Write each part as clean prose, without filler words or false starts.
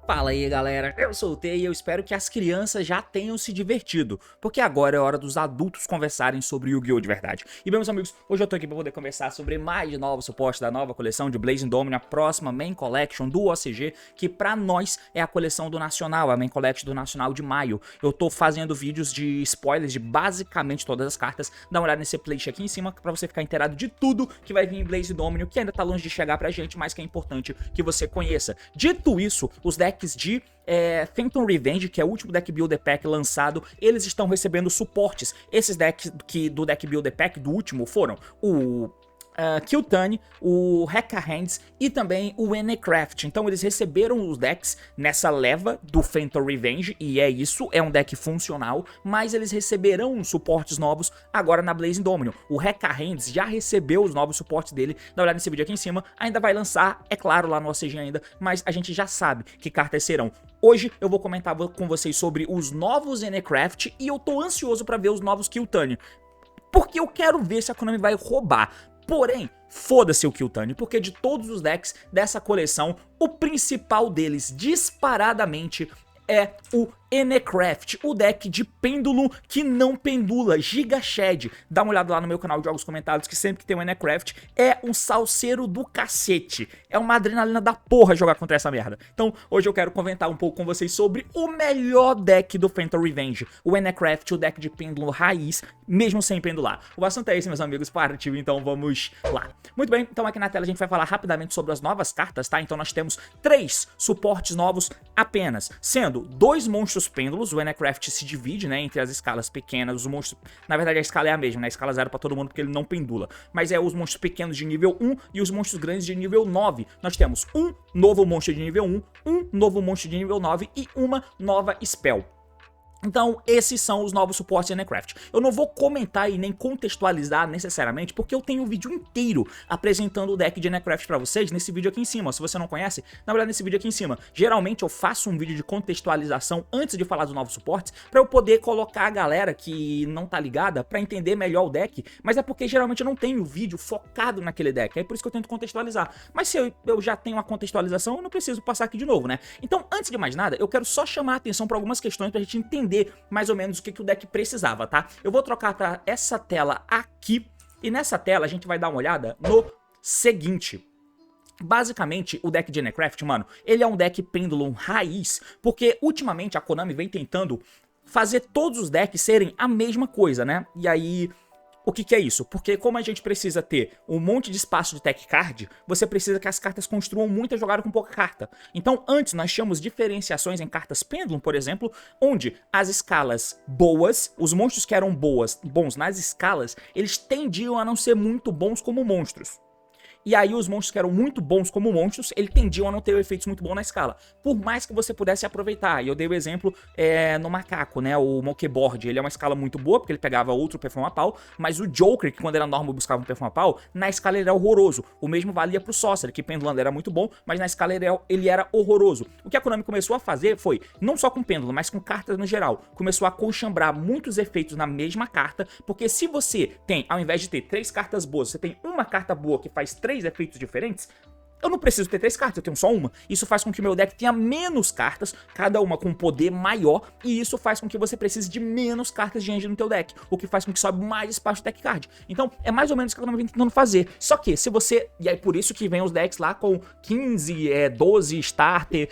Fala aí galera, eu sou o T e eu espero que as crianças já tenham se divertido, porque agora é hora dos adultos conversarem sobre Yu-Gi-Oh! De verdade. E bem meus amigos, hoje eu tô aqui pra poder conversar sobre mais novos suportes da nova coleção de Blazing Dominion, a próxima Main Collection do OCG, que pra nós é a coleção do Nacional, a Main Collection do Nacional de maio. Eu tô fazendo vídeos de spoilers de basicamente todas as cartas, dá uma olhada nesse playlist aqui em cima pra você ficar inteirado de tudo que vai vir em Blazing Dominion, que ainda tá longe de chegar pra gente, mas que é importante que você conheça. Dito isso, os decks de Phantom Revenge, que é o último deck Builder Pack lançado, eles estão recebendo suportes. Esses decks do deck Builder Pack do último foram o Qtani, o Heka Hands e também o Enecraft. Então eles receberam os decks nessa leva do Phantom Revenge, e é isso, é um deck funcional, mas eles receberão suportes novos agora na Blazing Dominion. O Heka Hands já recebeu os novos suportes dele, dá uma olhada nesse vídeo aqui em cima, ainda vai lançar, é claro, lá no OCG ainda, mas a gente já sabe que cartas serão. Hoje eu vou comentar com vocês sobre os novos Enecraft e eu tô ansioso pra ver os novos Qtani, porque eu quero ver se a Konami vai roubar. Porém, foda-se o Qtani, porque de todos os decks dessa coleção, o principal deles, disparadamente, é o Enecraft, o deck de pêndulo que não pendula, Giga Shed. Dá uma olhada lá no meu canal de jogos comentados, que sempre que tem um Enecraft é um salseiro do cacete. É uma adrenalina da porra jogar contra essa merda. Então, hoje eu quero comentar um pouco com vocês sobre o melhor deck do Phantom Revenge, o Enecraft, o deck de pêndulo raiz, mesmo sem pendular. O assunto é esse, meus amigos, partiu, então vamos lá. Muito bem, então aqui na tela a gente vai falar rapidamente sobre as novas cartas, tá? Então nós temos 3 suportes novos apenas, sendo 2 monstros pêndulos. O Enecraft se divide, né, entre as escalas pequenas, os monstros, na verdade a escala é a mesma, né, a escala 0 pra todo mundo porque ele não pendula, mas é os monstros pequenos de nível 1 e os monstros grandes de nível 9. Nós temos um novo monstro de nível 1, um novo monstro de nível 9 e uma nova spell. Então, esses são os novos suportes de Enecraft. Eu não vou comentar e nem contextualizar necessariamente, porque eu tenho um vídeo inteiro apresentando o deck de Enecraft pra vocês nesse vídeo aqui em cima. Se você não conhece, na verdade nesse vídeo aqui em cima. Geralmente eu faço um vídeo de contextualização antes de falar dos novos suportes, pra eu poder colocar a galera que não tá ligada pra entender melhor o deck, mas é porque geralmente eu não tenho vídeo focado naquele deck, é por isso que eu tento contextualizar. Mas se eu já tenho a contextualização, eu não preciso passar aqui de novo, né? Então, antes de mais nada, eu quero só chamar a atenção pra algumas questões pra gente entender mais ou menos o que o deck precisava, tá? Eu vou trocar para essa tela aqui, e nessa tela a gente vai dar uma olhada no seguinte. Basicamente, o deck de Enecraft, mano, ele é um deck pêndulo raiz, porque ultimamente a Konami vem tentando fazer todos os decks serem a mesma coisa, né? E aí, o que é isso? Porque como a gente precisa ter um monte de espaço de tech card, você precisa que as cartas construam muita jogada com pouca carta. Então antes nós tínhamos diferenciações em cartas Pendulum, por exemplo, onde as escalas boas, os monstros que eram bons nas escalas, eles tendiam a não ser muito bons como monstros. E aí os monstros que eram muito bons como monstros, eles tendiam a não ter efeitos muito bons na escala. Por mais que você pudesse aproveitar. E eu dei o exemplo no macaco, né? O Mokeboard, ele é uma escala muito boa, porque ele pegava outro perfume a pau. Mas o Joker, que quando era normal buscava um perfume a pau, na escala ele era horroroso. O mesmo valia pro Sorcerer, que pendulando era muito bom, mas na escala ele era horroroso. O que a Konami começou a fazer foi, não só com pêndulo, mas com cartas no geral, começou a conchambrar muitos efeitos na mesma carta, porque se você tem, ao invés de ter 3 cartas boas, você tem uma carta boa que faz 3 efeitos diferentes, eu não preciso ter 3 cartas, eu tenho só uma. Isso faz com que o meu deck tenha menos cartas, cada uma com um poder maior, e isso faz com que você precise de menos cartas de engine no teu deck, o que faz com que sobe mais espaço de deck card. Então, é mais ou menos o que eu tô tentando fazer. Só que, se você... E é por isso que vem os decks lá com 15, 12 starter,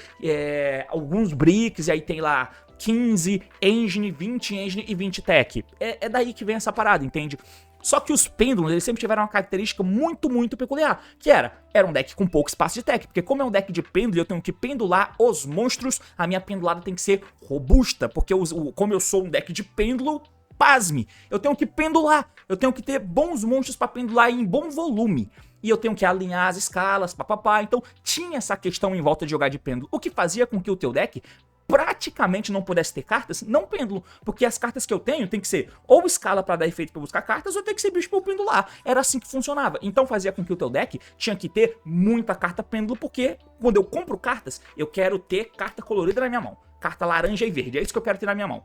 alguns bricks, e aí tem lá 15 engine, 20 engine e 20 tech. É daí que vem essa parada, entende? Só que os pêndulos, eles sempre tiveram uma característica muito peculiar, que era um deck com pouco espaço de tech, porque como é um deck de pêndulo e eu tenho que pendular os monstros, a minha pendulada tem que ser robusta, porque como eu sou um deck de pêndulo, pasme, eu tenho que pendular, eu tenho que ter bons monstros para pendular em bom volume. E eu tenho que alinhar as escalas, papapá, então tinha essa questão em volta de jogar de pêndulo, o que fazia com que o teu deck praticamente não pudesse ter cartas, não pêndulo, porque as cartas que eu tenho tem que ser ou escala pra dar efeito pra buscar cartas, ou tem que ser bicho pra eu pendular. Era assim que funcionava. Então fazia com que o teu deck tinha que ter muita carta pêndulo, porque quando eu compro cartas, eu quero ter carta colorida na minha mão. carta laranja e verde. É isso que eu quero ter na minha mão.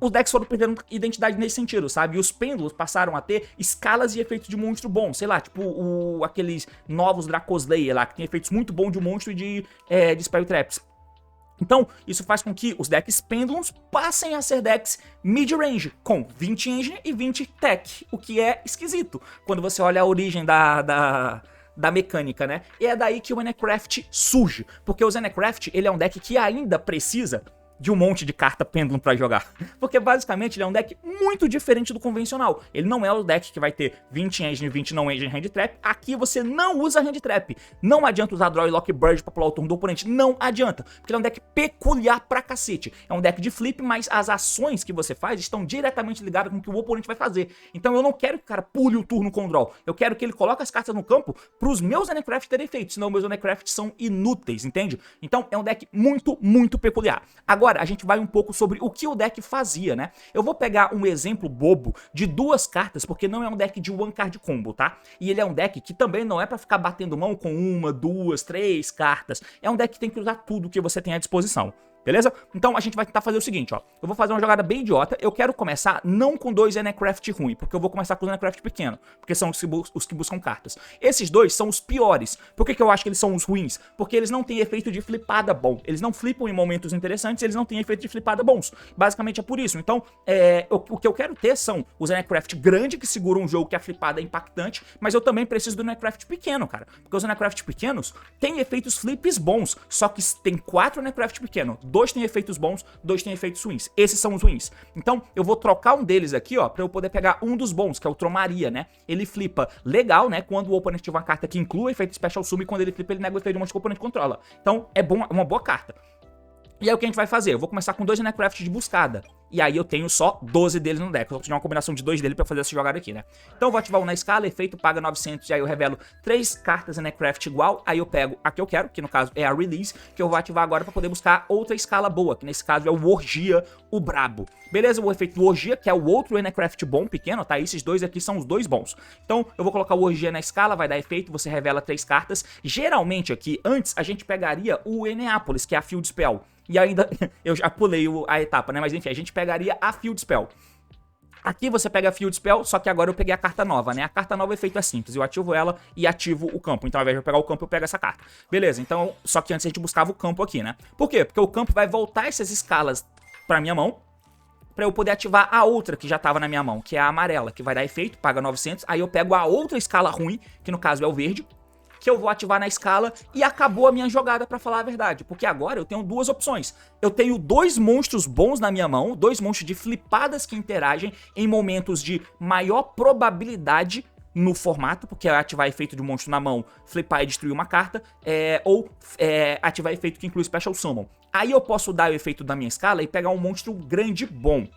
Os decks foram perdendo identidade nesse sentido, sabe? E os pêndulos passaram a ter escalas e efeitos de monstro bom. Sei lá, tipo aqueles novos Dracoslayer lá, que tem efeitos muito bons de monstro e de Spell Traps. Então, isso faz com que os decks Pendulums passem a ser decks mid-range, com 20 engine e 20 tech, o que é esquisito, quando você olha a origem da mecânica, né? E é daí que o Enecraft surge, porque o Enecraft, ele é um deck que ainda precisa de um monte de carta Pendulum pra jogar. Porque basicamente ele é um deck muito diferente do convencional. Ele não é o deck que vai ter 20 engine e 20 não engine hand trap. Aqui você não usa hand trap. Não adianta usar Draw e Lock Bird pra pular o turno do oponente. Não adianta. Porque ele é um deck peculiar pra cacete. É um deck de flip, mas as ações que você faz estão diretamente ligadas com o que o oponente vai fazer. Então eu não quero que o cara pule o turno com o Draw. Eu quero que ele coloque as cartas no campo pros meus Enecraft terem efeito. Senão meus Enecraft são inúteis, entende? Então é um deck muito, muito peculiar. Agora, a gente vai um pouco sobre o que o deck fazia, né? Eu vou pegar um exemplo bobo de duas cartas, porque não é um deck de one card combo, tá? E ele é um deck que também não é pra ficar batendo mão com uma, duas, três cartas. É um deck que tem que usar tudo que você tem à disposição. Beleza? Então a gente vai tentar fazer o seguinte, ó. Eu vou fazer uma jogada bem idiota. Eu quero começar não com dois Enecraft ruim, porque eu vou começar com os Enecraft pequeno, porque são os que buscam cartas. Esses dois são os piores. Por que eu acho que eles são os ruins? Porque eles não têm efeito de flipada bom. Eles não flipam em momentos interessantes, eles não têm efeito de flipada bons. Basicamente é por isso. Então, o que eu quero ter são os Enecraft grande, que seguram um jogo que a flipada é impactante, mas eu também preciso do Enecraft pequeno, cara. Porque os Enecraft pequenos têm efeitos flips bons, só que tem 4 Enecraft pequeno. 2 têm efeitos bons, 2 têm efeitos ruins. Esses são os ruins. Então, eu vou trocar um deles aqui, ó, pra eu poder pegar um dos bons, que é o Tromaria, né? Ele flipa legal, né? Quando o oponente tiver uma carta que inclui efeito Special Summon, e quando ele flipa, ele nega o efeito de monstro que o oponente controla. Então, é uma boa carta. E aí o que a gente vai fazer? Eu vou começar com 2 Enecraft de buscada. E aí eu tenho só 12 deles no deck. Eu vou tirar uma combinação de 2 dele pra fazer essa jogada aqui, né? Então eu vou ativar um na escala, efeito paga 900. E aí eu revelo 3 cartas Enecraft igual. Aí eu pego a que eu quero, que no caso é a Release, que eu vou ativar agora pra poder buscar outra escala boa, que nesse caso é o Orgia, o Brabo. Beleza? O efeito do Orgia, que é o outro Enecraft bom, pequeno, tá? Esses dois aqui são os 2 bons. Então eu vou colocar o Orgia na escala, vai dar efeito, você revela 3 cartas. Geralmente aqui, antes, a gente pegaria o Eneapolis, que é a Field Spell. E ainda, eu já pulei a etapa, né? Mas enfim, a gente pegaria a Field Spell. Aqui você pega a Field Spell, só que agora eu peguei a carta nova, né? A carta nova, o efeito é simples. Eu ativo ela e ativo o campo. Então, ao invés de eu pegar o campo, eu pego essa carta. Beleza, então, só que antes a gente buscava o campo aqui, né? Por quê? Porque o campo vai voltar essas escalas pra minha mão, pra eu poder ativar a outra que já tava na minha mão, que é a amarela, que vai dar efeito, paga 900. Aí eu pego a outra escala ruim, que no caso é o verde, que eu vou ativar na escala, e acabou a minha jogada, pra falar a verdade. Porque agora eu tenho 2 opções. Eu tenho 2 monstros bons na minha mão, 2 monstros de flipadas que interagem em momentos de maior probabilidade no formato, porque é ativar efeito de um monstro na mão, flipar e destruir uma carta, ou ativar efeito que inclui Special Summon. Aí eu posso dar o efeito da minha escala e pegar um monstro grande bom.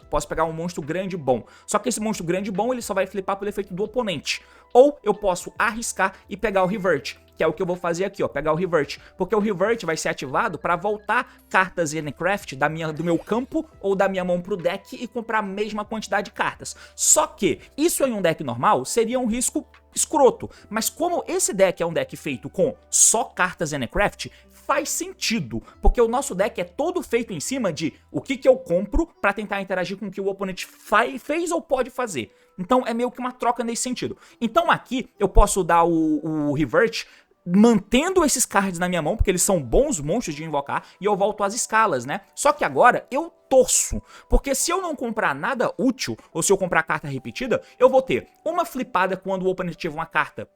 Posso pegar um monstro grande bom. Só que esse monstro grande bom, ele só vai flipar pelo efeito do oponente. Ou eu posso arriscar e pegar o Revert, que é o que eu vou fazer aqui, ó, pegar o Revert. Porque o Revert vai ser ativado para voltar cartas Enecraft do meu campo ou da minha mão pro deck e comprar a mesma quantidade de cartas. Só que isso em um deck normal seria um risco escroto. Mas como esse deck é um deck feito com só cartas Enecraft, faz sentido, porque o nosso deck é todo feito em cima de o que eu compro pra tentar interagir com o que o oponente fez ou pode fazer. Então é meio que uma troca nesse sentido. Então aqui eu posso dar o Revert mantendo esses cards na minha mão, porque eles são bons monstros de invocar, e eu volto às escalas, né? Só que agora eu torço, porque se eu não comprar nada útil, ou se eu comprar carta repetida, eu vou ter uma flipada quando o oponente tiver uma carta.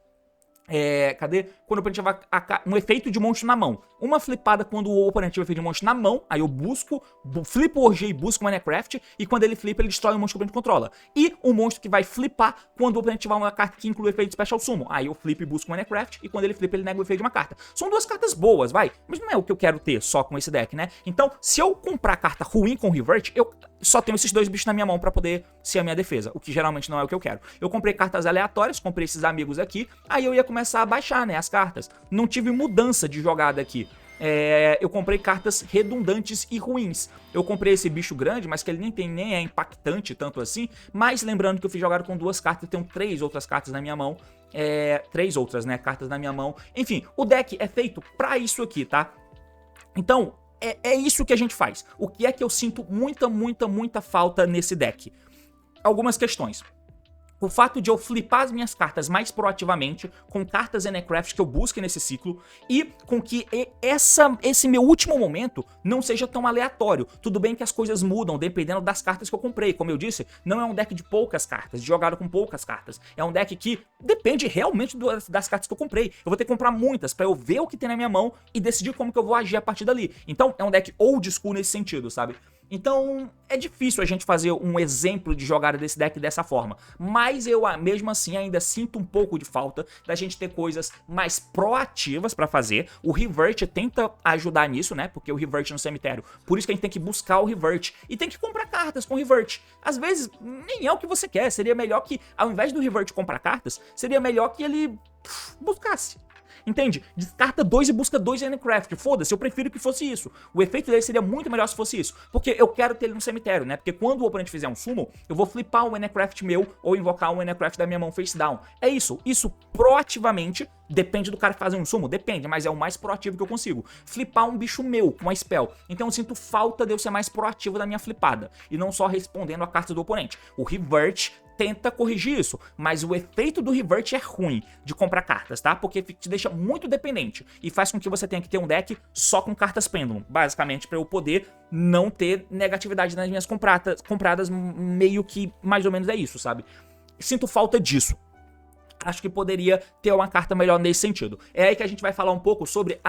Cadê? Quando o oponente tiver um efeito de monstro na mão. Uma flipada quando o oponente tiver um efeito de monstro na mão. Aí eu flipo o Orgia e busco o Enecraft. E quando ele flipa, ele destrói o monstro que o oponente controla. E um monstro que vai flipar quando o oponente tiver uma carta que inclui o efeito de Special Summon. Aí eu flipo e busco o Enecraft. E quando ele flipa, ele nega o efeito de uma carta. São 2 cartas boas, vai. Mas não é o que eu quero ter só com esse deck, né? Então, se eu comprar carta ruim com Revert, eu só tenho esses 2 bichos na minha mão pra poder ser a minha defesa. O que geralmente não é o que eu quero. Eu comprei cartas aleatórias, comprei esses amigos aqui. Aí eu ia começar a baixar, né, as cartas. Não tive mudança de jogada aqui. Eu comprei cartas redundantes e ruins. Eu comprei esse bicho grande, mas que ele nem é impactante tanto assim. Mas lembrando que eu fiz jogada com 2 cartas, eu tenho 3 outras cartas na minha mão. 3 outras, né, cartas na minha mão. Enfim, o deck é feito pra isso aqui, tá? Então, é isso que a gente faz. O que é que eu sinto muita falta nesse deck? Algumas questões. O fato de eu flipar as minhas cartas mais proativamente, com cartas Enecraft que eu busque nesse ciclo, e com que esse meu último momento não seja tão aleatório. Tudo bem que as coisas mudam dependendo das cartas que eu comprei. Como eu disse, não é um deck de poucas cartas, de jogado com poucas cartas. É um deck que depende realmente das cartas que eu comprei. Eu vou ter que comprar muitas pra eu ver o que tem na minha mão e decidir como que eu vou agir a partir dali. Então é um deck old school nesse sentido, sabe? Então, é difícil a gente fazer um exemplo de jogada desse deck dessa forma. Mas eu, mesmo assim, ainda sinto um pouco de falta da gente ter coisas mais proativas pra fazer. O Revert tenta ajudar nisso, né? Porque o Revert no cemitério. Por isso que a gente tem que buscar o Revert. E tem que comprar cartas com o Revert. Às vezes, nem é o que você quer. Seria melhor que, ao invés do Revert comprar cartas, seria melhor que ele buscasse. Entende? Descarta 2 e busca 2 Enecraft. Foda-se, eu prefiro que fosse isso. O efeito dele seria muito melhor se fosse isso. Porque eu quero ter ele no cemitério, né? Porque quando o oponente fizer um summon, eu vou flipar um Enecraft meu ou invocar um Enecraft da minha mão face down. É isso. Isso proativamente. Depende do cara fazer um summon? Depende, mas é o mais proativo que eu consigo. Flipar um bicho meu com uma spell. Então eu sinto falta de eu ser mais proativo da minha flipada. E não só respondendo a carta do oponente. O Revert tenta corrigir isso, mas o efeito do Revert é ruim de comprar cartas, tá? Porque te deixa muito dependente e faz com que você tenha que ter um deck só com cartas Pendulum, basicamente para eu poder não ter negatividade nas minhas compradas, meio que mais ou menos é isso, sabe? Sinto falta disso. Acho que poderia ter uma carta melhor nesse sentido. É aí que a gente vai falar um pouco sobre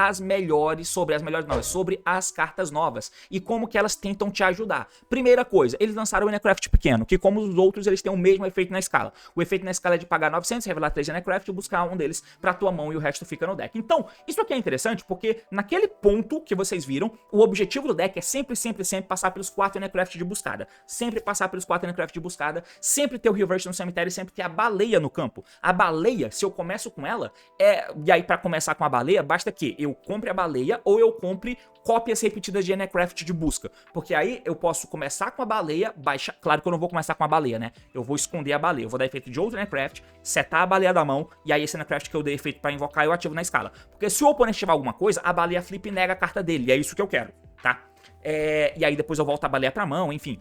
sobre as cartas novas e como que elas tentam te ajudar. Primeira coisa, eles lançaram o Enecraft pequeno, que como os outros, eles têm o mesmo efeito na escala. O efeito na escala é de pagar 900, revelar 3 Enecraft e buscar um deles pra tua mão e o resto fica no deck. Então, isso aqui é interessante porque naquele ponto que vocês viram, o objetivo do deck é sempre passar pelos 4 Enecraft de buscada. Sempre passar pelos 4 Enecraft de buscada, sempre ter o Revert no cemitério e sempre ter a baleia no campo. A baleia, se eu começo com ela, e aí pra começar com a baleia, basta que eu compre a baleia ou eu compre cópias repetidas de Enecraft de busca. Porque aí eu posso começar com a baleia, baixar... Claro que eu não vou começar com a baleia, né? Eu vou esconder a baleia, eu vou dar efeito de outro Enecraft, setar a baleia da mão, e aí esse Enecraft que eu dei efeito pra invocar eu ativo na escala. Porque se o oponente tiver alguma coisa, a baleia flip e nega a carta dele, e é isso que eu quero, tá? E aí depois eu volto a baleia pra mão, enfim,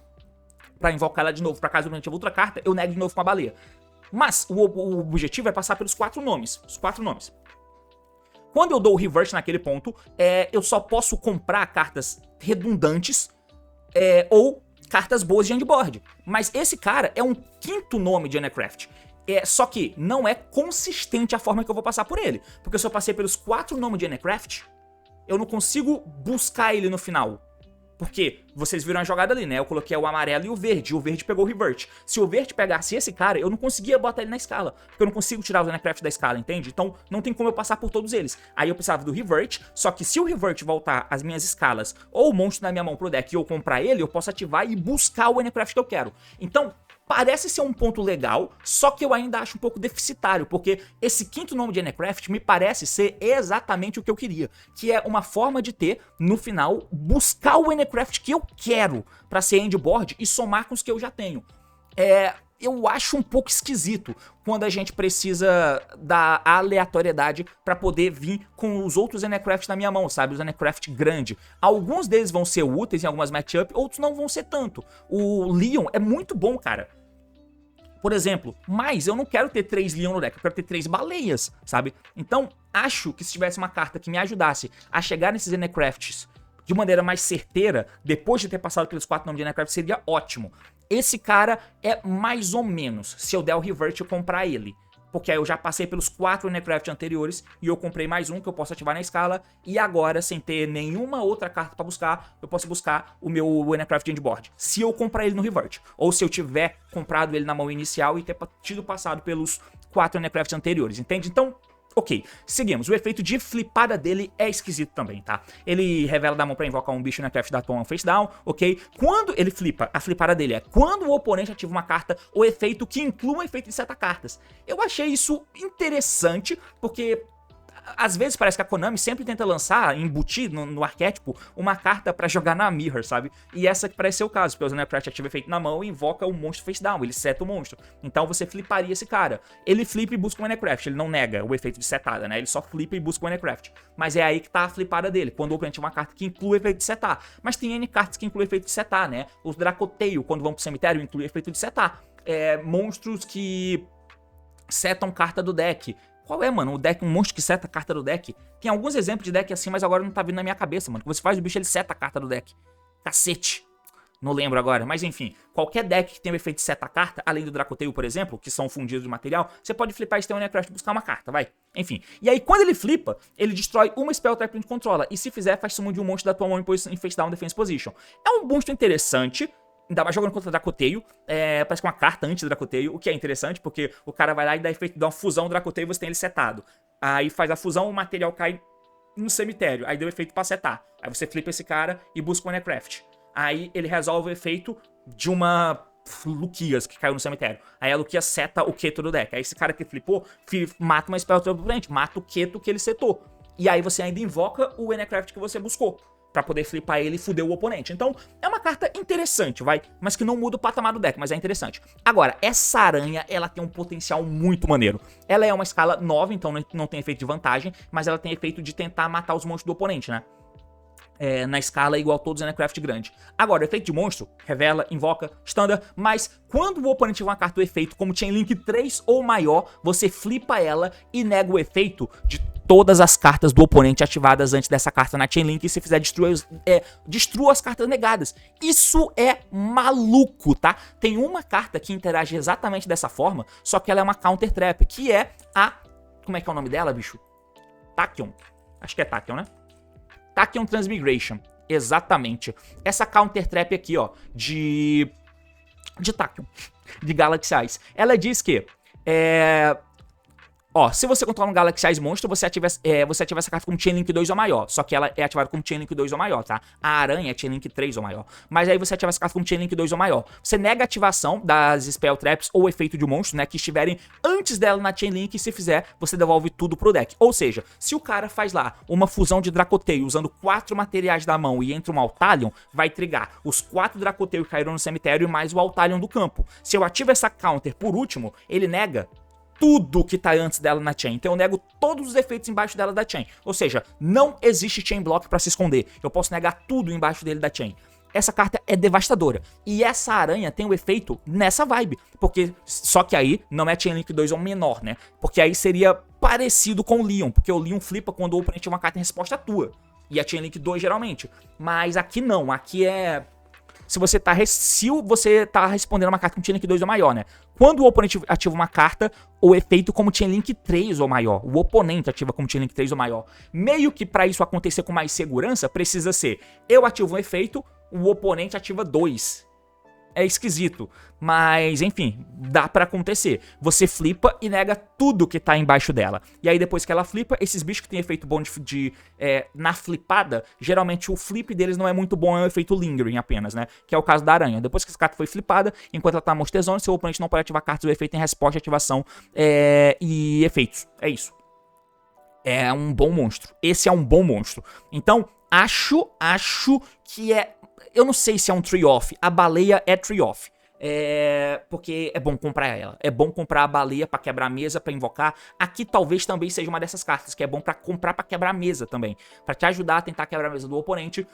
pra invocar ela de novo, pra caso o oponente tiver outra carta, eu nego de novo com a baleia. Mas o objetivo é passar pelos 4 nomes. Os 4 nomes. Quando eu dou o Revert naquele ponto, eu só posso comprar cartas redundantes ou cartas boas de endboard. Mas esse cara é um 5º nome de Enecraft. Só que não é consistente a forma que eu vou passar por ele. Porque se eu passei pelos 4 nomes de Enecraft, eu não consigo buscar ele no final. Porque vocês viram a jogada ali, né? Eu coloquei o amarelo e o verde pegou o Revert. Se o verde pegasse esse cara, eu não conseguia botar ele na escala. Porque eu não consigo tirar os Enecraft da escala, entende? Então não tem como eu passar por todos eles. Aí eu precisava do Revert, só que se o Revert voltar as minhas escalas ou o monstro na minha mão pro deck e eu comprar ele, eu posso ativar e buscar o Enecraft que eu quero. Então... parece ser um ponto legal, só que eu ainda acho um pouco deficitário, porque esse 5º nome de Enecraft me parece ser exatamente o que eu queria, que é uma forma de ter, no final, buscar o Enecraft que eu quero pra ser endboard e somar com os que eu já tenho. Eu acho um pouco esquisito quando a gente precisa da aleatoriedade pra poder vir com os outros Enecraft na minha mão, sabe? Os Enecraft grande. Alguns deles vão ser úteis em algumas matchups, outros não vão ser tanto. O Leon é muito bom, cara. Por exemplo, mas eu não quero ter 3 Leon no deck, eu quero ter 3 baleias, sabe? Então, acho que se tivesse uma carta que me ajudasse a chegar nesses Enecrafts de maneira mais certeira, depois de ter passado pelos 4 nomes de Enecraft, seria ótimo. Esse cara é mais ou menos, se eu der o Revert eu comprar ele. Porque aí eu já passei pelos 4 Enecraft anteriores e eu comprei mais um que eu posso ativar na escala. E agora, sem ter nenhuma outra carta pra buscar, eu posso buscar o meu Enecraft Endboard. Se eu comprar ele no Revert. Ou se eu tiver comprado ele na mão inicial e ter tido passado pelos 4 Enecraft anteriores, entende? Então... ok, seguimos. O efeito de flipada dele é esquisito também, tá? Ele revela da mão pra invocar um bicho na craft da tua face down, ok? Quando ele flipa, a flipada dele é quando o oponente ativa uma carta, o efeito que inclui um efeito de seta cartas. Eu achei isso interessante, porque Às vezes parece que a Konami sempre tenta lançar, embutir no arquétipo, uma carta pra jogar na Mirror, sabe? E essa que parece ser o caso, porque o Zanecraft ativa efeito na mão e invoca o monstro face down, ele seta o monstro. Então você fliparia esse cara. Ele flipa e busca o Zanecraft, ele não nega o efeito de setada, né? Ele só flipa e busca o Zanecraft. Mas é aí que tá a flipada dele, quando o oponente é uma carta que inclui o efeito de setar. Mas tem N cartas que incluem o efeito de setar, né? Os Dracoteio, quando vão pro cemitério, inclui o efeito de setar. Monstros que setam carta do deck. Qual é, mano? O deck, um monstro que seta a carta do deck. Tem alguns exemplos de deck assim, mas agora não tá vindo na minha cabeça, mano. Que você faz o bicho, ele seta a carta do deck. Cacete. Não lembro agora, mas enfim. Qualquer deck que tenha o efeito de seta a carta, além do Dracoteio, por exemplo, que são fundidos de material, você pode flipar esse Zanecraft e buscar uma carta, vai. Enfim. E aí, quando ele flipa, ele destrói uma spell trap que a gente controla. E se fizer, faz summon de um monstro da tua mão em face down defense position. É um monstro interessante. Ainda mais jogando contra o Dracoteio, parece que uma carta anti-Dracoteio, o que é interessante, porque o cara vai lá e dá efeito de uma fusão Dracoteio e você tem ele setado. Aí faz a fusão, o material cai no cemitério, aí deu efeito pra setar. Aí você flipa esse cara e busca o Zanecraft. Aí ele resolve o efeito de uma Luquias que caiu no cemitério. Aí a Luquias seta o Keto do deck. Aí esse cara que flipou, mata uma spell trap oponente, mata o Keto que ele setou. E aí você ainda invoca o Zanecraft que você buscou, pra poder flipar ele e fuder o oponente. Então, é uma carta interessante, vai, mas que não muda o patamar do deck, mas é interessante. Agora, essa aranha, ela tem um potencial muito maneiro. Ela é uma escala 9, então não tem efeito de vantagem, mas ela tem efeito de tentar matar os monstros do oponente, né? Na escala igual todo Zanecraft grande. Agora, o efeito de monstro, revela, invoca, standard, mas quando o oponente tiver uma carta do efeito como Chainlink 3 ou maior, você flipa ela e nega o efeito de todas as cartas do oponente ativadas antes dessa carta na Chainlink, e se fizer destrua as cartas negadas. Isso é maluco, tá? Tem uma carta que interage exatamente dessa forma, só que ela é uma Counter Trap, que é a... Como é que é o nome dela, bicho? Tachyon. Acho que é Tachyon, né? Tachyon Transmigration, exatamente. Essa Counter Trap aqui, ó, de Tachyon, de Galaxy Eyes. Ela diz que, ó, se você controla um Galaxy Eyes monstro, você ativa essa carta como Chainlink 2 ou maior. Só que ela é ativada como Chainlink 2 ou maior, tá? A aranha é Chainlink 3 ou maior. Mas aí você ativa essa carta como Chainlink 2 ou maior. Você nega a ativação das Spell Traps ou efeito de monstro, né? Que estiverem antes dela na Chainlink. E se fizer, você devolve tudo pro deck. Ou seja, se o cara faz lá uma fusão de Dracoteio usando 4 materiais da mão e entra um Altalion, vai trigar os 4 Dracoteio que caíram no cemitério e mais o Altalion do campo. Se eu ativo essa counter por último, ele nega tudo que tá antes dela na chain. Então eu nego todos os efeitos embaixo dela da chain. Ou seja, não existe chain block pra se esconder. Eu posso negar tudo embaixo dele da chain. Essa carta é devastadora. E essa aranha tem o efeito nessa vibe. Porque, só que aí não é Chainlink 2 ou menor, né? Porque aí seria parecido com o Leon. Porque o Leon flipa quando o oponente é uma carta em resposta tua. E a Chainlink 2 geralmente. Mas aqui não. Aqui é... Se você tá respondendo uma carta com Chainlink 2 ou maior, né? Quando o oponente ativa uma carta, o efeito como Chainlink 3 ou maior. O oponente ativa como Chainlink 3 ou maior. Meio que pra isso acontecer com mais segurança, precisa ser: eu ativo um efeito, o oponente ativa 2. É esquisito, mas enfim, dá pra acontecer. Você flipa e nega tudo que tá embaixo dela. E aí depois que ela flipa, esses bichos que tem efeito bom na flipada, geralmente o flip deles não é muito bom, é um efeito lingering apenas, né? Que é o caso da aranha. Depois que essa carta foi flipada, enquanto ela tá Monster Zone, seu oponente não pode ativar cartas do efeito em resposta, ativação e efeitos. É isso. É um bom monstro. Esse é um bom monstro. Então, acho que é... Eu não sei se é um tree-off. A baleia é tree-off. Porque é bom comprar ela. É bom comprar a baleia pra quebrar a mesa, pra invocar. Aqui talvez também seja uma dessas cartas que é bom pra comprar pra quebrar a mesa também. Pra te ajudar a tentar quebrar a mesa do oponente.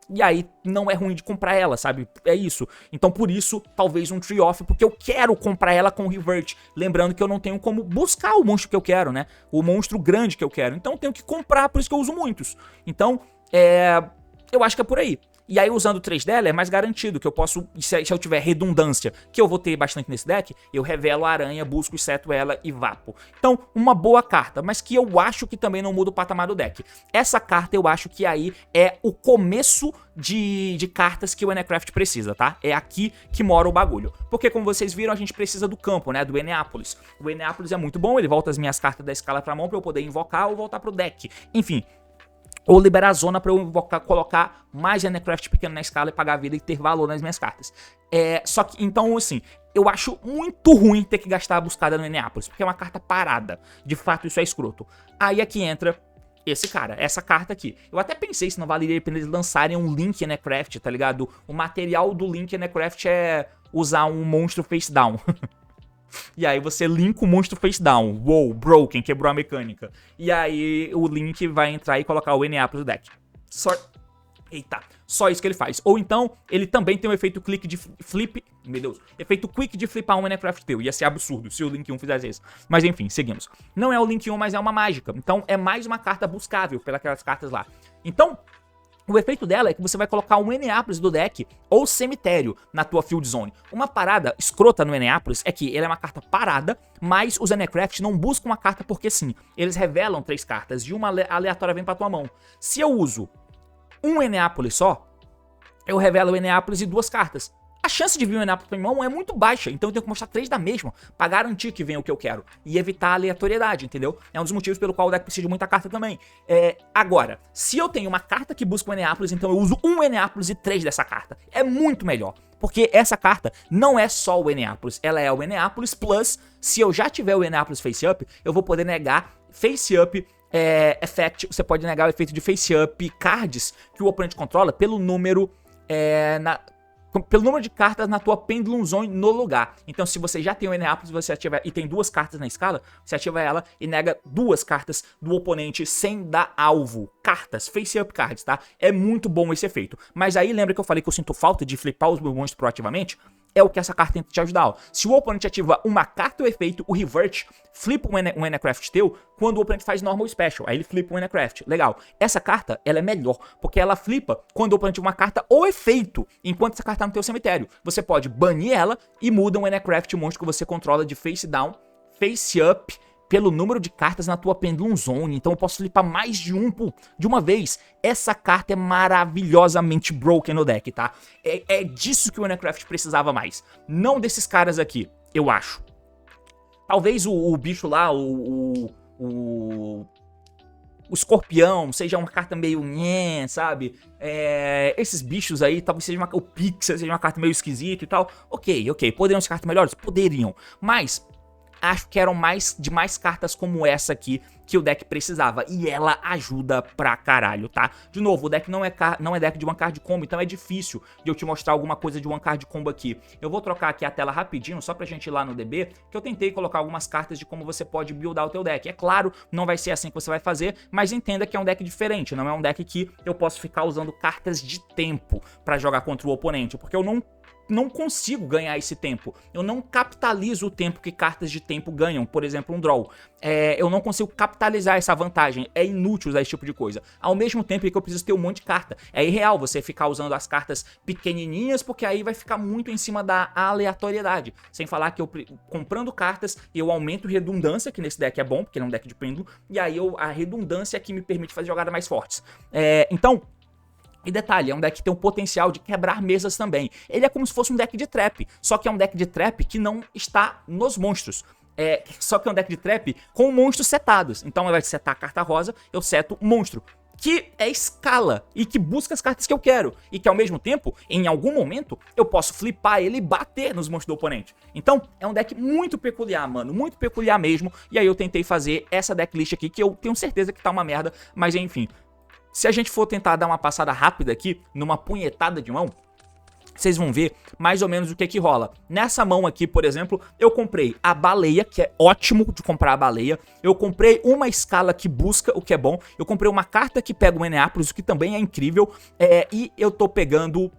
E aí não é ruim de comprar ela, sabe? É isso. Então por isso, talvez um tree-off, porque eu quero comprar ela com revert. Lembrando que eu não tenho como buscar o monstro que eu quero, né? O monstro grande que eu quero. Então eu tenho que comprar, por isso que eu uso muitos. Então, eu acho que é por aí. E aí, usando o 3 dela, é mais garantido que eu posso, se eu tiver redundância, que eu vou ter bastante nesse deck, eu revelo a aranha, busco, seto ela e vapo. Então, uma boa carta, mas que eu acho que também não muda o patamar do deck. Essa carta eu acho que aí é o começo de cartas que o Zanecraft precisa, tá? É aqui que mora o bagulho. Porque, como vocês viram, a gente precisa do campo, né? Do Eneapolis. O Eneapolis é muito bom, ele volta as minhas cartas da escala pra mão pra eu poder invocar ou voltar pro deck. Enfim... Ou liberar a zona pra eu colocar mais Enecraft pequeno na escala e pagar a vida e ter valor nas minhas cartas. Só que, então, assim, eu acho muito ruim ter que gastar a buscada no Eneapolis, porque é uma carta parada. De fato, isso é escroto. Aí é que entra esse cara, essa carta aqui. Eu até pensei se não valeria a pena eles lançarem um Link Enecraft, tá ligado? O material do Link Enecraft é usar um monstro face down. E aí você linka o monstro face down. Uou, broken, quebrou a mecânica. E aí o Link vai entrar e colocar o Eneapolis no deck. Eita, só isso que ele faz. Ou então, ele também tem um efeito click de flip. Meu Deus, efeito quick de flipar um Enecraft teu. Ia ser absurdo se o Link 1 fizesse isso. Mas enfim, seguimos. Não é o Link 1, mas é uma mágica. Então é mais uma carta buscável pelas cartas lá. Então, o efeito dela é que você vai colocar um Eneapolis do deck ou cemitério na tua field zone. Uma parada escrota no Eneapolis é que ele é uma carta parada, mas os Enecraft não buscam uma carta porque sim. Eles revelam 3 cartas e uma aleatória vem pra tua mão. Se eu uso um Eneapolis só, eu revelo o Eneapolis e 2 cartas. A chance de vir um Eneapolis pra minha mão é muito baixa, então eu tenho que mostrar 3 da mesma pra garantir que vem o que eu quero e evitar a aleatoriedade, entendeu? É um dos motivos pelo qual o deck precisa de muita carta também. Agora, se eu tenho uma carta que busca o Eneapolis, então eu uso um Eneapolis e 3 dessa carta. É muito melhor, porque essa carta não é só o Eneapolis, ela é o Eneapolis plus, se eu já tiver o Eneapolis face up, eu vou poder negar face up effect, você pode negar o efeito de face up cards que o oponente controla pelo número de cartas na tua Pendulum Zone no lugar. Então se você já tem o Eneapolis, você ativa e tem 2 cartas na escala, você ativa ela e nega 2 cartas do oponente sem dar alvo. Cartas, face up cards, tá? É muito bom esse efeito. Mas aí lembra que eu falei que eu sinto falta de flipar os meus monstros proativamente? É o que essa carta tenta te ajudar, ó. Se o oponente ativa uma carta ou efeito, o Revert flipa um Enecraft teu quando o oponente faz Normal Special. Aí ele flipa um Enecraft. Legal. Essa carta, ela é melhor, porque ela flipa quando o oponente ativa uma carta ou efeito, enquanto essa carta tá no teu cemitério. Você pode banir ela e muda um Enecraft monstro que você controla de face down, face up, pelo número de cartas na tua Pendulum Zone. Então eu posso flipar mais de um de uma vez. Essa carta é maravilhosamente broken no deck, tá? É disso que o Enecraft precisava mais. Não desses caras aqui, eu acho. Talvez o bicho lá, o escorpião, seja uma carta meio sabe? Esses bichos aí, talvez seja o Pixel, seja uma carta meio esquisita e tal. Ok. Poderiam ser cartas melhores? Poderiam. Mas acho que eram mais cartas como essa aqui que o deck precisava. E ela ajuda pra caralho, tá? De novo, o deck não é deck de one card combo, então é difícil de eu te mostrar alguma coisa de one card combo aqui. Eu vou trocar aqui a tela rapidinho, só pra gente ir lá no DB, que eu tentei colocar algumas cartas de como você pode buildar o teu deck. É claro, não vai ser assim que você vai fazer, mas entenda que é um deck diferente, não é um deck que eu posso ficar usando cartas de tempo pra jogar contra o oponente, porque eu não consigo ganhar esse tempo. Eu não capitalizo o tempo que cartas de tempo ganham, por exemplo, um draw. Eu não consigo capitalizar essa vantagem. É inútil usar esse tipo de coisa. Ao mesmo tempo que eu preciso ter um monte de carta. É irreal você ficar usando as cartas pequenininhas, porque aí vai ficar muito em cima da aleatoriedade. Sem falar que eu comprando cartas, eu aumento redundância, que nesse deck é bom, porque ele é um deck de pêndulo, e aí a redundância é que me permite fazer jogadas mais fortes. Então, e detalhe, é um deck que tem um potencial de quebrar mesas também. Ele é como se fosse um deck de trap, só que é um deck de trap que não está nos monstros. Só que é um deck de trap com monstros setados. Então ao invés de setar a carta rosa, eu seto monstro, que é escala e que busca as cartas que eu quero. E que ao mesmo tempo, em algum momento, eu posso flipar ele e bater nos monstros do oponente. Então é um deck muito peculiar, mano, muito peculiar mesmo. E aí eu tentei fazer essa decklist aqui, que eu tenho certeza que tá uma merda, mas enfim. Se a gente for tentar dar uma passada rápida aqui, numa punhetada de mão, vocês vão ver mais ou menos o que rola. Nessa mão aqui, por exemplo, eu comprei a baleia, que é ótimo de comprar a baleia. Eu comprei uma escala que busca, o que é bom. Eu comprei uma carta que pega o Eneapolis, o que também é incrível. E eu tô pegando...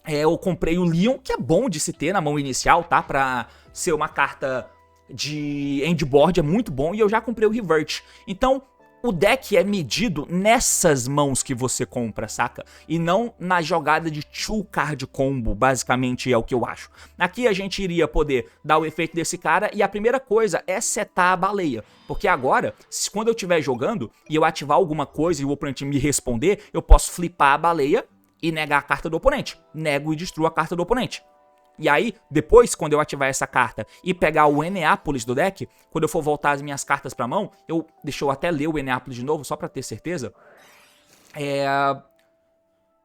eu comprei o Leon, que é bom de se ter na mão inicial, tá? Pra ser uma carta de endboard, é muito bom. E eu já comprei o Revert. Então... o deck é medido nessas mãos que você compra, saca? E não na jogada de two card combo, basicamente é o que eu acho. Aqui a gente iria poder dar o efeito desse cara e a primeira coisa é setar a baleia. Porque agora, quando eu estiver jogando e eu ativar alguma coisa e o oponente me responder, eu posso flipar a baleia e negar a carta do oponente. Nego e destruo a carta do oponente. E aí, depois, quando eu ativar essa carta e pegar o Eneapolis do deck, quando eu for voltar as minhas cartas pra mão, deixa eu até ler o Eneapolis de novo, só pra ter certeza.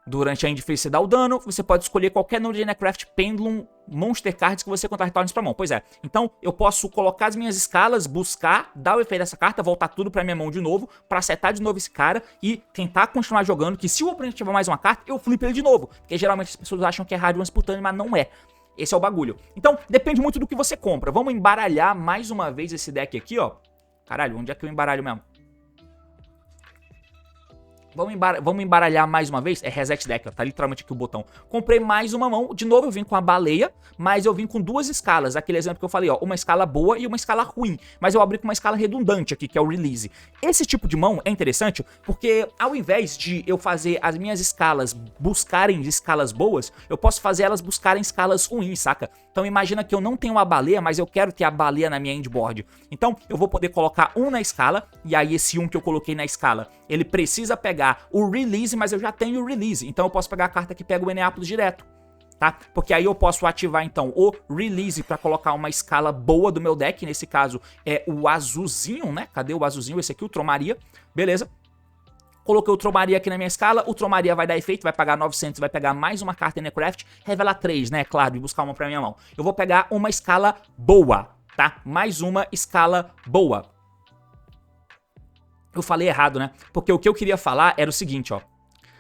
Durante a End Phase você dá o dano, você pode escolher qualquer número de Necraft Pendulum Monster Cards que você contar retornos pra mão. Pois é, então eu posso colocar as minhas escalas, buscar, dar o efeito dessa carta, voltar tudo pra minha mão de novo, pra setar de novo esse cara e tentar continuar jogando, que se o oponente tiver mais uma carta, eu flipo ele de novo. Porque geralmente as pessoas acham que é hard once por turn, mas não é. Esse é o bagulho. Então, depende muito do que você compra. Vamos embaralhar mais uma vez esse deck aqui, ó. Caralho, onde é que eu embaralho mesmo? Vamos embaralhar mais uma vez. É Reset Deck, ó, tá literalmente aqui o botão. Comprei mais uma mão. De novo eu vim com a baleia, mas eu vim com duas escalas. Aquele exemplo que eu falei, ó. Uma escala boa e uma escala ruim. Mas eu abri com uma escala redundante aqui, que é o Release. Esse tipo de mão é interessante porque ao invés de eu fazer as minhas escalas buscarem escalas boas, eu posso fazer elas buscarem escalas ruins, saca? Então imagina que eu não tenho a baleia, mas eu quero ter a baleia na minha endboard. Então eu vou poder colocar um na escala, e aí esse um que eu coloquei na escala, ele precisa pegar o Release, mas eu já tenho o Release. Então eu posso pegar a carta que pega o Eneaplos direto, tá? Porque aí eu posso ativar então o Release pra colocar uma escala boa do meu deck. Nesse caso é o azulzinho, né? Cadê o azulzinho? Esse aqui, o Tromaria. Beleza. Coloquei o Tromaria aqui na minha escala, o Tromaria vai dar efeito, vai pagar 900, vai pegar mais uma carta em Necraft, revela 3, né, claro, e buscar uma pra minha mão. Eu vou pegar uma escala boa, tá? Mais uma escala boa. Eu falei errado, né? Porque o que eu queria falar era o seguinte, ó.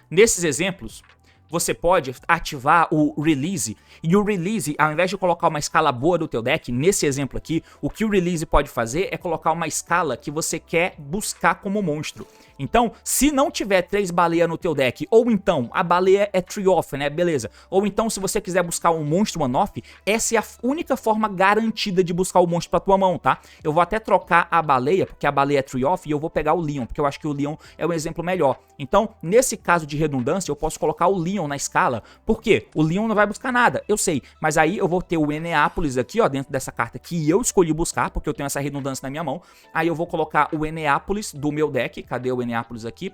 Nesses exemplos, você pode ativar o Release, e o Release, ao invés de colocar uma escala boa do teu deck, nesse exemplo aqui, o que o Release pode fazer é colocar uma escala que você quer buscar como monstro. Então, se não tiver 3 baleias no teu deck, ou então a baleia é tree-off, né, beleza. Ou então, se você quiser buscar um monstro one-off, essa é a única forma garantida de buscar o monstro pra tua mão, tá? Eu vou até trocar a baleia, porque a baleia é tree-off, e eu vou pegar o Leon, porque eu acho que o Leon é um exemplo melhor. Então, nesse caso de redundância, eu posso colocar o Leon na escala. Por quê? O Leon não vai buscar nada, eu sei. Mas aí eu vou ter o Eneaplos aqui, ó, dentro dessa carta que eu escolhi buscar, porque eu tenho essa redundância na minha mão. Aí eu vou colocar o Eneaplos do meu deck. Cadê o Eneaplos aqui?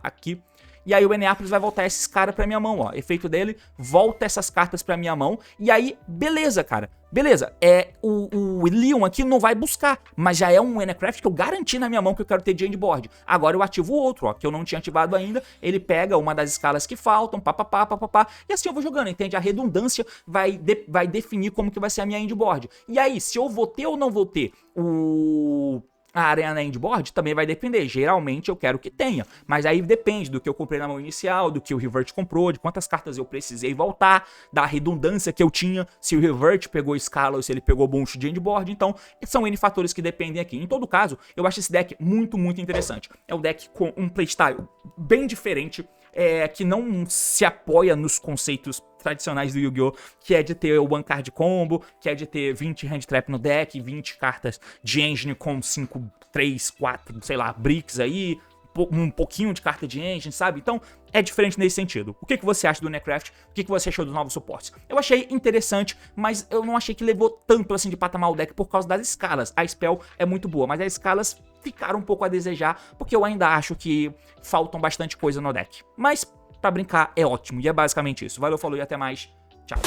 Aqui. E aí o Eneaplos vai voltar esses caras pra minha mão, ó. Efeito dele, volta essas cartas pra minha mão. E aí, beleza, cara. Beleza, o Leon aqui não vai buscar, mas já é um Necraft que eu garanti na minha mão que eu quero ter de endboard. Agora eu ativo o outro, ó, que eu não tinha ativado ainda. Ele pega uma das escalas que faltam, papapá. E assim eu vou jogando, entende? A redundância vai definir como que vai ser a minha endboard. E aí, se eu vou ter ou não vou ter a Arena Endboard também vai depender. Geralmente eu quero que tenha, mas aí depende do que eu comprei na mão inicial, do que o Revert comprou, de quantas cartas eu precisei voltar, da redundância que eu tinha, se o Revert pegou escala ou se ele pegou monstro de Endboard. Então são N fatores que dependem aqui. Em todo caso, eu acho esse deck muito interessante. É um deck com um playstyle bem diferente, que não se apoia nos conceitos tradicionais do Yu-Gi-Oh!, que é de ter o One Card Combo, que é de ter 20 Hand Trap no deck, 20 cartas de Engine com 5, 3, 4, sei lá, bricks aí, um pouquinho de carta de Engine, sabe? Então, é diferente nesse sentido. O que você acha do Necraft? O que você achou dos novos suportes? Eu achei interessante, mas eu não achei que levou tanto assim de patamar o deck por causa das escalas. A Spell é muito boa, mas as escalas ficaram um pouco a desejar, porque eu ainda acho que faltam bastante coisa no deck. Mas, pra brincar, é ótimo, e é basicamente isso. Valeu, falou e até mais. Tchau.